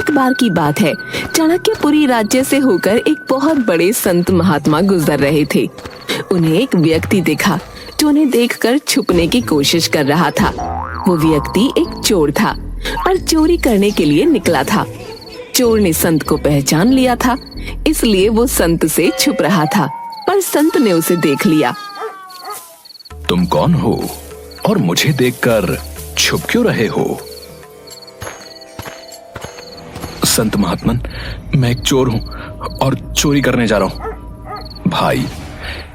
एक बार की बात है, चाणक्यपुरी राज्य से होकर एक बहुत बड़े संत महात्मा गुजर रहे थे। उन्हें एक व्यक्ति दिखा जो उन्हें देखकर छुपने की कोशिश कर रहा था। वो व्यक्ति एक चोर था और चोरी करने के लिए निकला था। चोर ने संत को पहचान लिया था, इसलिए वो संत से छुप रहा था, पर संत ने उसे देख लिया। तुम कौन हो और मुझे देखकर छुप क्यों रहे हो? संत महात्मन, मैं एक चोर हूं और चोरी करने जा रहा हूं। भाई,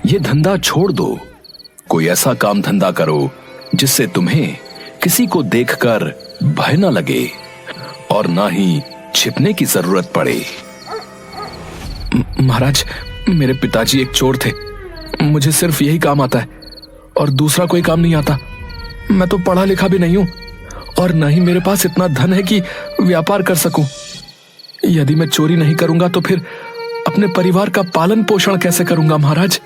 ये धंधा छोड़ दो। कोई ऐसा काम धंधा करो जिससे तुम्हें किसी को देखकर भय न लगे और ना ही छिपने की जरूरत पड़े। महाराज, मेरे पिताजी एक चोर थे। मुझे सिर्फ यही काम आता है और दूसरा कोई काम नहीं आता। मैं तो पढ़ा लिखा भी नहीं हूं और न ही मेरे पास इतना धन है कि व्यापार कर सकूं। यदि मैं चोरी नहीं करूंगा तो फिर अपने परिवार का पालन पोषण कैसे करूंगा महाराज?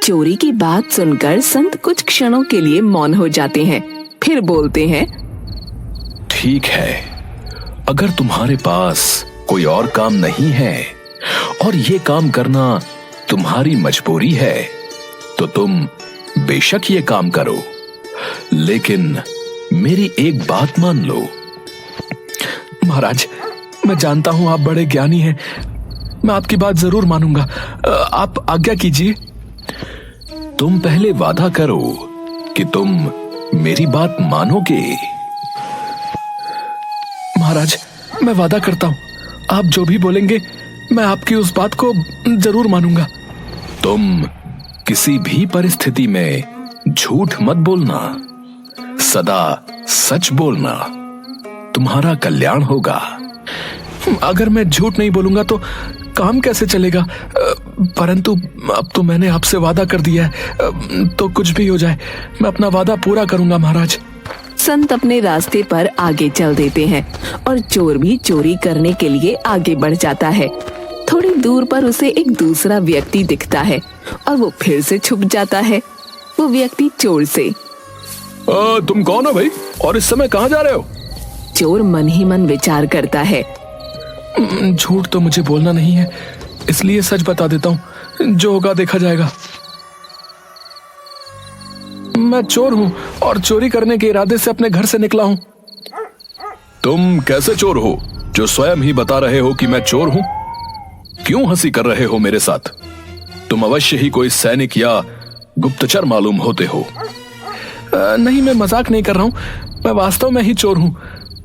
चोरी की बात सुनकर संत कुछ क्षणों के लिए मौन हो जाते हैं, फिर बोलते हैं, ठीक है, अगर तुम्हारे पास कोई और काम नहीं है और ये काम करना तुम्हारी मजबूरी है तो तुम बेशक ये काम करो, लेकिन मेरी एक बात मान लो। महाराज, मैं जानता हूं आप बड़े ज्ञानी हैं, मैं आपकी बात जरूर मानूंगा। आप आज्ञा कीजिए। तुम पहले वादा करो कि तुम मेरी बात मानोगे। महाराज, मैं वादा करता हूं, आप जो भी बोलेंगे मैं आपकी उस बात को जरूर मानूंगा। तुम किसी भी परिस्थिति में झूठ मत बोलना, सदा सच बोलना, तुम्हारा कल्याण होगा। अगर मैं झूठ नहीं बोलूंगा तो काम कैसे चलेगा? परंतु अब तो मैंने आपसे वादा कर दिया है, तो कुछ भी हो जाए मैं अपना वादा पूरा करूंगा महाराज। संत अपने रास्ते पर आगे चल देते हैं और चोर भी चोरी करने के लिए आगे बढ़ जाता है। थोड़ी दूर पर उसे एक दूसरा व्यक्ति दिखता है और वो फिर से छुप जाता है। वो व्यक्ति चोर से, तुम कौन हो भाई और इस समय कहां जा रहे हो? चोर मन ही मन विचार करता है, झूठ तो मुझे बोलना नहीं है, इसलिए सच बता देता हूं, जो होगा देखा जाएगा। मैं चोर हूं और चोरी करने के इरादे से अपने घर से निकला हूं। तुम कैसे चोर हो जो स्वयं ही बता रहे हो कि मैं चोर हूं? क्यों हंसी कर रहे हो मेरे साथ? तुम अवश्य ही कोई सैनिक या गुप्तचर मालूम होते हो। नहीं, मैं मजाक नहीं कर रहा हूं, मैं वास्तव में ही चोर हूं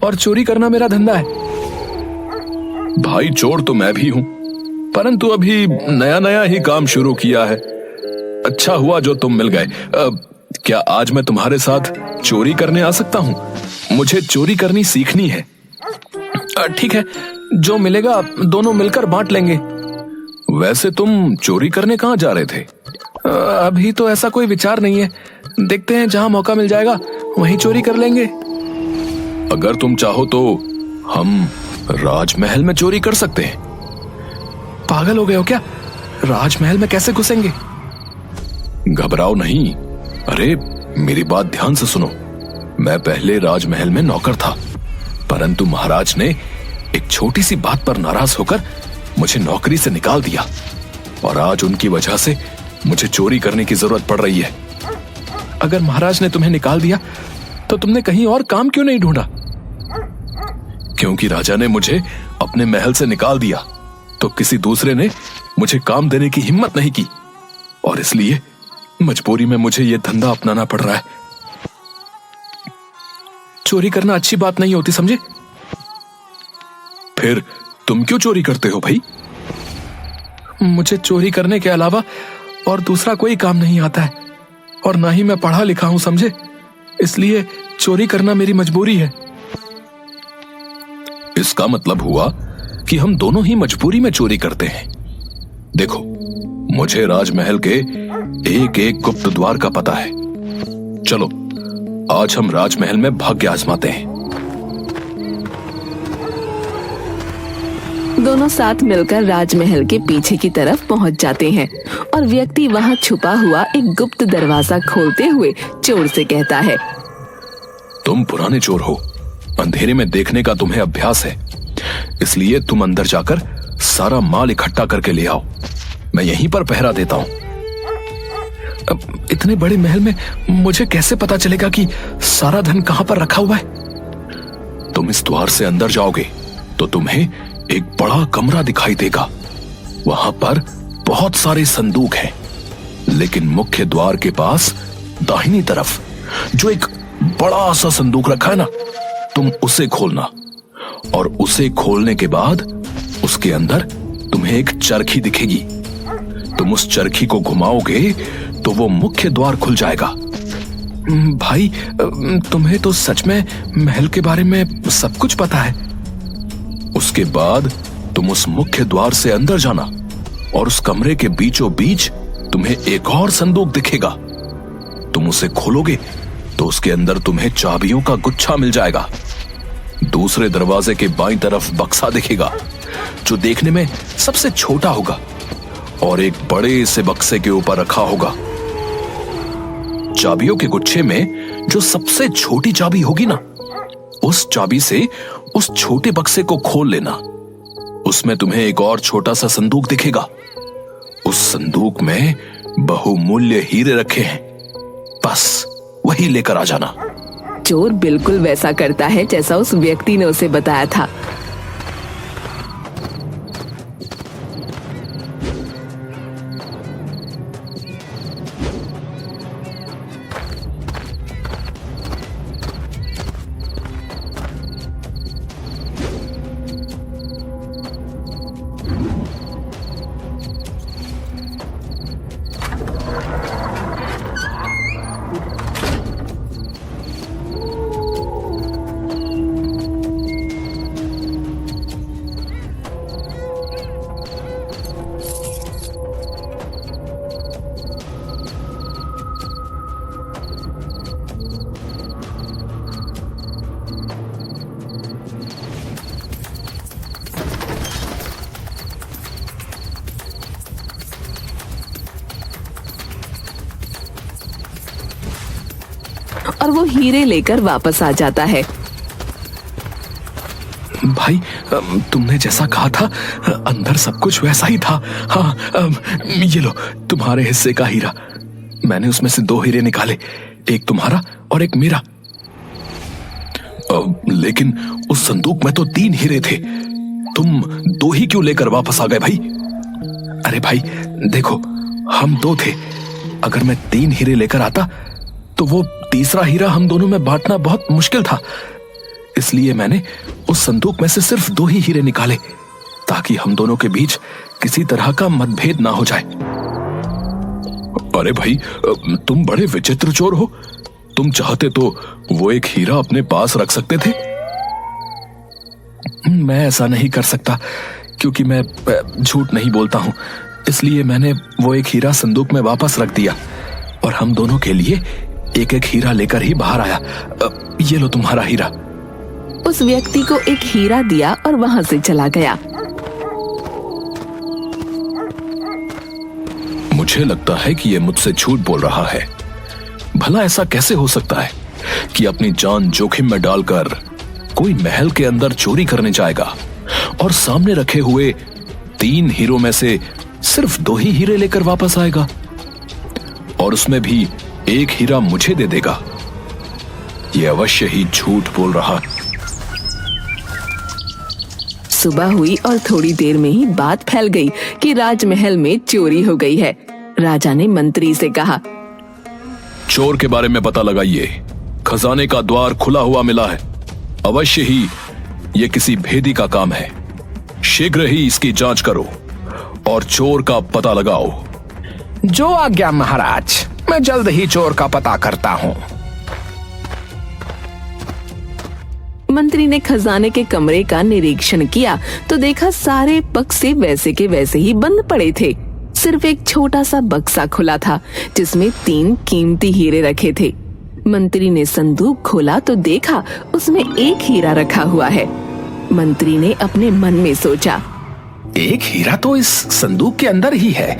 और चोरी करना मेरा धंधा है। भाई, चोर तो मैं भी हूं, परंतु अभी नया नया ही काम शुरू किया है। अच्छा हुआ जो तुम मिल गए। क्या आज मैं तुम्हारे साथ चोरी करने आ सकता हूं? मुझे चोरी करनी सीखनी है। ठीक है, जो मिलेगा दोनों मिलकर बांट लेंगे। वैसे तुम चोरी करने कहां जा रहे थे? अभी तो ऐसा कोई विचार नहीं है, देखते हैं, जहां मौका मिल जाएगा वहीं चोरी कर लेंगे। अगर तुम चाहो तो हम राजमहल में चोरी कर सकते हैं। पागल हो गए हो क्या? राजमहल में कैसे घुसेंगे? घबराओ नहीं। अरे, मेरी बात ध्यान से सुनो। मैं पहले राजमहल में नौकर था, परंतु महाराज ने एक छोटी सी बात पर नाराज होकर मुझे नौकरी से निकाल दिया और आज उनकी वजह से मुझे चोरी करने की जरूरत पड़ रही है। अगर महाराज ने तुम्हें निकाल दिया तो तुमने कहीं और काम क्यों नहीं ढूंढा? क्योंकि राजा ने मुझे अपने महल से निकाल दिया तो किसी दूसरे ने मुझे काम देने की हिम्मत नहीं की और इसलिए मजबूरी में मुझे यह धंधा अपनाना पड़ रहा है। चोरी करना अच्छी बात नहीं होती, समझे? फिर तुम क्यों चोरी करते हो भाई? मुझे चोरी करने के अलावा और दूसरा कोई काम नहीं आता है और ना ही मैं पढ़ा लिखा हूं, समझे? इसलिए चोरी करना मेरी मजबूरी है। इसका मतलब हुआ कि हम दोनों ही मजबूरी में चोरी करते हैं। देखो, मुझे राजमहल के एक एक गुप्त द्वार का पता है। चलो, आज हम राजमहल में भाग्य आजमाते हैं। दोनों साथ मिलकर राजमहल के पीछे की तरफ पहुंच जाते हैं और व्यक्ति वहां छुपा हुआ एक गुप्त दरवाजा खोलते हुए चोर से कहता है, तुम पुराने चोर हो, अंधेरे में देखने का तुम्हें अभ्यास है। इसलिए तुम अंदर जाकर सारा माल इकट्ठा करके ले आओ। मैं यहीं पर पहरा देता हूं। इतने बड़े महल में मुझे कैसे पता चलेगा कि सारा धन कहां पर रखा हुआ है? तुम इस द्वार से अंदर जाओगे तो तुम्हें एक बड़ा कमरा दिखाई देगा। वहां पर बहुत सारे संदूक हैं, लेकिन मुख्य द्वार के पास दाहिनी तरफ जो एक बड़ा सा संदूक रखा है ना, तुम उसे खोलना, और उसे खोलने के बाद उसके अंदर तुम्हें एक चरखी दिखेगी। तुम उस चरखी को घुमाओगे तो वो मुख्य द्वार खुल जाएगा। भाई, तुम्हें तो सच में महल के बारे में सब कुछ पता है। उसके बाद तुम उस मुख्य द्वार से अंदर जाना, और उस कमरे के बीचों बीच तुम्हें एक और संदूक दिखेगा। तुम उसे खोलोगे तो उसके अंदर तुम्हें चाबियों का गुच्छा मिल जाएगा। दूसरे दरवाजे के बाईं तरफ बक्सा दिखेगा, जो देखने में सबसे छोटा होगा और एक बड़े से बक्से के ऊपर रखा होगा। चाबियों के गुच्छे में जो सबसे छोटी चाबी होगी ना, उस चाबी से उस छोटे बक्से को खोल लेना। उसमें तुम्हें एक और छोटा सा संदूक दिखेगा। उस संदूक में बहुमूल्य हीरे रखे हैं। बस वही लेकर आ जाना। चोर बिल्कुल वैसा करता है जैसा उस व्यक्ति ने उसे बताया था। और वो हीरे लेकर वापस आ जाता है। भाई, तुमने जैसा कहा था, अंदर सब कुछ वैसा ही था। हाँ, ये लो तुम्हारे हिस्से का हीरा। मैंने उसमें से 2 हीरे निकाले, एक तुम्हारा और एक मेरा। लेकिन उस संदूक में तो 3 हीरे थे। तुम 2 ही क्यों लेकर वापस आ गए भाई? अरे भाई देखो, हम 2 थे। अगर मैं 3 हीरे लेकर आता तो वो तीसरा हीरा हम दोनों में बांटना बहुत मुश्किल था। इसलिए मैंने उस संदूक में से सिर्फ 2 ही हीरे निकाले, ताकि हम दोनों के बीच किसी तरह का मतभेद ना हो जाए। अरे भाई, तुम बड़े विचित्र चोर हो। तुम चाहते तो वो एक हीरा अपने पास रख सकते थे। मैं ऐसा नहीं कर सकता, क्योंकि मैं झूठ नहीं बोलता हूं। इसलिए मैंने वो एक हीरा संदूक में वापस रख दिया, और हम दोनों के लिए एक एक हीरा लेकर ही बाहर आया। ये लो तुम्हारा हीरा। उस व्यक्ति को एक हीरा दिया और वहां से चला गया। मुझे लगता है कि ये मुझसे झूठ बोल रहा है। भला ऐसा कैसे हो सकता है कि अपनी जान जोखिम में डालकर कोई महल के अंदर चोरी करने जाएगा और सामने रखे हुए 3 हीरों में से सिर्फ 2 ही हीरे लेकर वापस आएगा, और उसमें भी एक हीरा मुझे दे देगा। यह अवश्य ही झूठ बोल रहा है। सुबह हुई और थोड़ी देर में ही बात फैल गई कि राजमहल में चोरी हो गई है। राजा ने मंत्री से कहा, चोर के बारे में पता लगाइए। खजाने का द्वार खुला हुआ मिला है। अवश्य ही यह किसी भेदी का काम है। शीघ्र ही इसकी जांच करो और चोर का पता लगाओ। जो आज्ञा महाराज, मैं जल्द ही चोर का पता करता हूँ। मंत्री ने खजाने के कमरे का निरीक्षण किया तो देखा सारे बक्से वैसे के वैसे ही बंद पड़े थे। सिर्फ एक छोटा सा बक्सा खुला था, जिसमें 3 कीमती हीरे रखे थे। मंत्री ने संदूक खोला तो देखा उसमें एक हीरा रखा हुआ है। मंत्री ने अपने मन में सोचा, एक हीरा तो इस संदूक के अंदर ही है।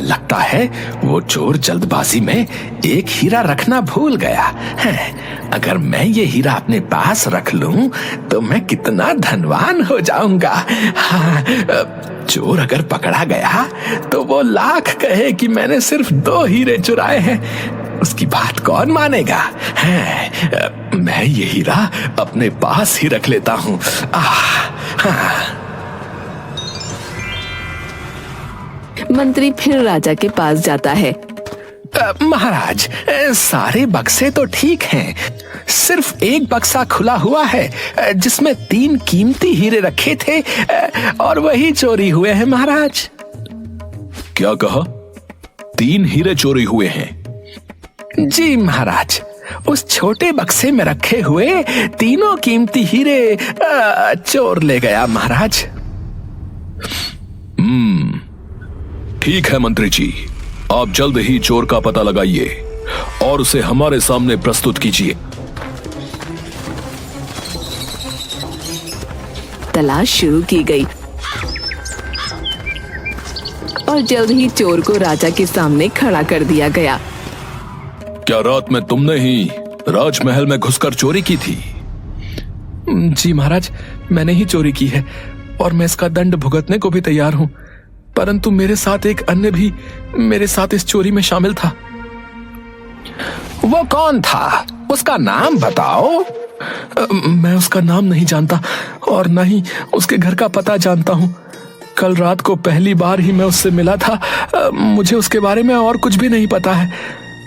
लगता है वो चोर जल्दबाजी में एक हीरा रखना भूल गया है। अगर मैं ये हीरा अपने पास रख लूं तो मैं कितना धनवान हो जाऊंगा। हाँ, चोर अगर पकड़ा गया तो वो लाख कहे कि मैंने सिर्फ 2 हीरे चुराए हैं, उसकी बात कौन मानेगा। हाँ, मैं ये हीरा अपने पास ही रख लेता हूं। हाँ। मंत्री फिर राजा के पास जाता है। महाराज, सारे बक्से तो ठीक हैं, सिर्फ एक बक्सा खुला हुआ है जिसमें 3 कीमती हीरे रखे थे और वही चोरी हुए हैं महाराज। क्या कहा? 3 हीरे चोरी हुए हैं? जी महाराज, उस छोटे बक्से में रखे हुए तीनों कीमती हीरे चोर ले गया महाराज। ठीक है मंत्री जी, आप जल्द ही चोर का पता लगाइए और उसे हमारे सामने प्रस्तुत कीजिए। तलाश शुरू की गई और जल्द ही चोर को राजा के सामने खड़ा कर दिया गया। क्या रात में तुमने ही राजमहल में घुसकर चोरी की थी? जी महाराज, मैंने ही चोरी की है और मैं इसका दंड भुगतने को भी तैयार हूं, परंतु मेरे साथ एक अन्य भी मेरे साथ इस चोरी में शामिल था। वो कौन था? उसका नाम बताओ। मैं उसका नाम नहीं जानता और न ही उसके घर का पता जानता हूं। कल रात को पहली बार ही मैं उससे मिला था। मुझे उसके बारे में और कुछ भी नहीं पता है।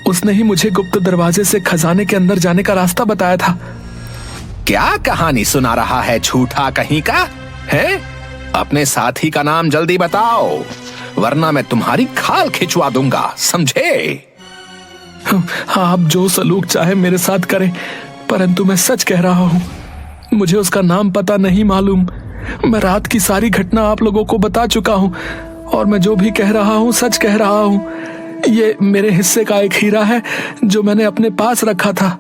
उसने ही मुझे गुप्त दरवाजे से खजाने के अंदर जाने का रास्ता बताया था। क्या कहानी सुना रहा है झूठा कहीं का है? अपने साथी का नाम जल्दी बताओ, वरना मैं तुम्हारी खाल खिंचवा दूंगा, समझे? आप जो सलूक चाहे मेरे साथ करें, परंतु मैं सच कह रहा हूं, मुझे उसका नाम पता नहीं मालूम। मैं रात की सारी घटना आप लोगों को बता चुका हूं और मैं जो भी कह रहा हूं सच कह रहा हूं। ये मेरे हिस्से का एक हीरा है जो मैंने अपने पास रखा था।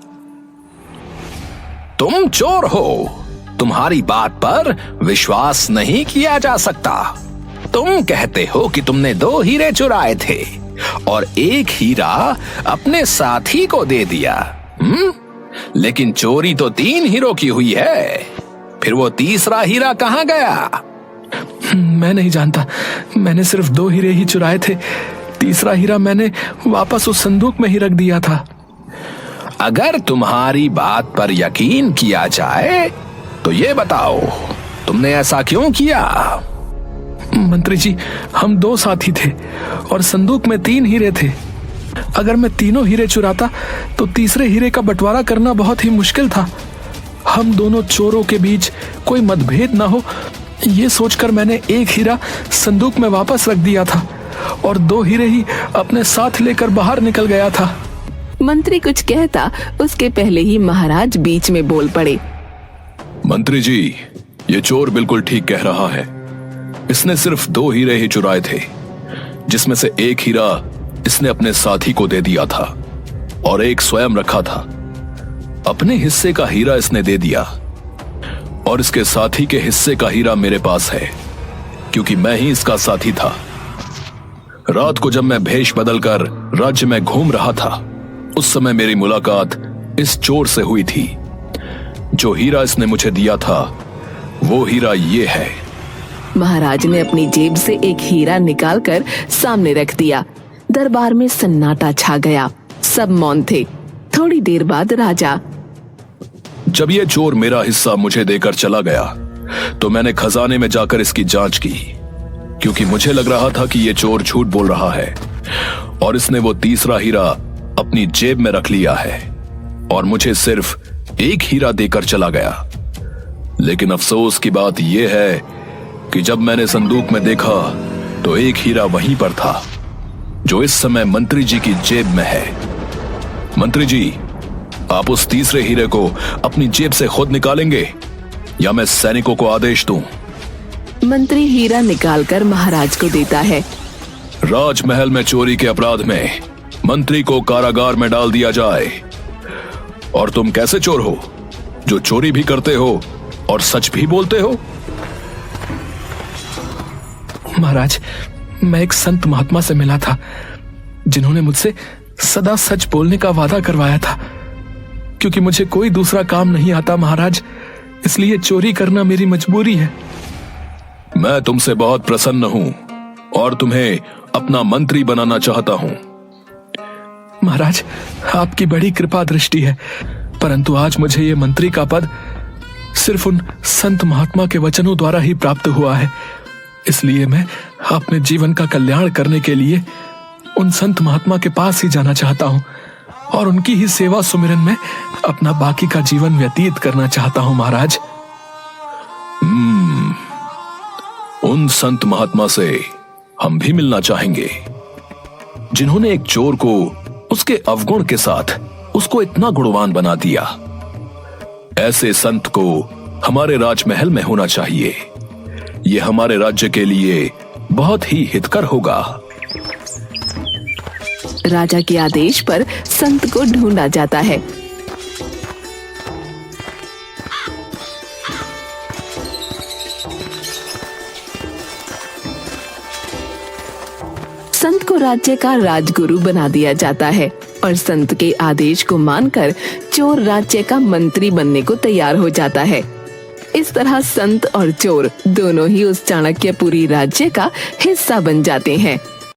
तुम चोर हो, तुम्हारी बात पर विश्वास नहीं किया जा सकता। तुम कहते हो कि तुमने 2 हीरे चुराए थे और एक हीरा अपने साथी को दे दिया। लेकिन चोरी तो 3 हीरों की हुई है, फिर वो तीसरा हीरा कहां गया? मैं नहीं जानता, मैंने सिर्फ 2 हीरे ही चुराए थे। तीसरा हीरा मैंने वापस उस संदूक में ही रख दिया था। अगर तुम्हारी बात पर यकीन किया जाए तो ये बताओ, तुमने ऐसा क्यों किया? मंत्री जी, हम 2 साथी थे और संदूक में 3 हीरे थे। अगर मैं तीनों हीरे चुराता तो तीसरे हीरे का बंटवारा करना बहुत ही मुश्किल था। हम दोनों चोरों के बीच कोई मतभेद ना हो, ये सोचकर मैंने एक हीरा संदूक में वापस रख दिया था और 2 हीरे ही अपने साथ लेकर बाहर निकल गया था। मंत्री कुछ कहता उसके पहले ही महाराज बीच में बोल पड़े। मंत्री जी, ये चोर बिल्कुल ठीक कह रहा है। इसने सिर्फ 2 हीरे ही चुराए थे, जिसमें से एक हीरा इसने अपने साथी को दे दिया था और एक स्वयं रखा था। अपने हिस्से का हीरा इसने दे दिया और इसके साथी के हिस्से का हीरा मेरे पास है, क्योंकि मैं ही इसका साथी था। रात को जब मैं भेष बदलकर राज्य में घूम रहा था, उस समय मेरी मुलाकात इस चोर से हुई थी। जो हीरा इसने मुझे दिया था वो हीरा ये है। महाराज ने अपनी जेब से एक हीरा निकालकर सामने रख दिया। दरबार में सन्नाटा छा गया, सब मौन थे। थोड़ी देर बाद राजा, जब ये चोर मेरा हिस्सा मुझे देकर चला गया तो मैंने खजाने में जाकर इसकी जांच की, क्योंकि मुझे लग रहा था कि ये चोर झूठ बोल रहा है और इसने वो तीसरा हीरा अपनी जेब में रख लिया है और मुझे सिर्फ एक हीरा देकर चला गया। लेकिन अफसोस की बात यह है कि जब मैंने संदूक में देखा तो एक हीरा वहीं पर था जो इस समय मंत्री जी की जेब में है। मंत्री जी, आप उस तीसरे हीरे को अपनी जेब से खुद निकालेंगे या मैं सैनिकों को आदेश दूं? मंत्री हीरा निकालकर महाराज को देता है। राजमहल में चोरी के अपराध में मंत्री को कारागार में डाल दिया जाए। और तुम कैसे चोर हो जो चोरी भी करते हो और सच भी बोलते हो? महाराज, मैं एक संत महात्मा से मिला था जिन्होंने मुझसे सदा सच बोलने का वादा करवाया था। क्योंकि मुझे कोई दूसरा काम नहीं आता महाराज, इसलिए चोरी करना मेरी मजबूरी है। मैं तुमसे बहुत प्रसन्न हूं और तुम्हें अपना मंत्री बनाना चाहता हूं। महाराज, आपकी बड़ी कृपा दृष्टि है, परंतु आज मुझे ये मंत्री का पद सिर्फ उन संत महात्मा के वचनों द्वारा ही प्राप्त हुआ है। इसलिए मैं अपने जीवन का कल्याण करने के लिए उन संत महात्मा के पास ही जाना चाहता हूँ और उनकी ही सेवा सुमिरन में अपना बाकी का जीवन व्यतीत करना चाहता हूँ महाराज। उन संत महात्मा से हम भी मिलना चाहेंगे जिन्होंने एक चोर को उसके अवगुण के साथ उसको इतना गुणवान बना दिया। ऐसे संत को हमारे राजमहल में होना चाहिए। यह हमारे राज्य के लिए बहुत ही हितकर होगा। राजा के आदेश पर संत को ढूंढा जाता है। संत को राज्य का राजगुरु बना दिया जाता है और संत के आदेश को मानकर चोर राज्य का मंत्री बनने को तैयार हो जाता है। इस तरह संत और चोर दोनों ही उस चाणक्यपुरी राज्य का हिस्सा बन जाते हैं।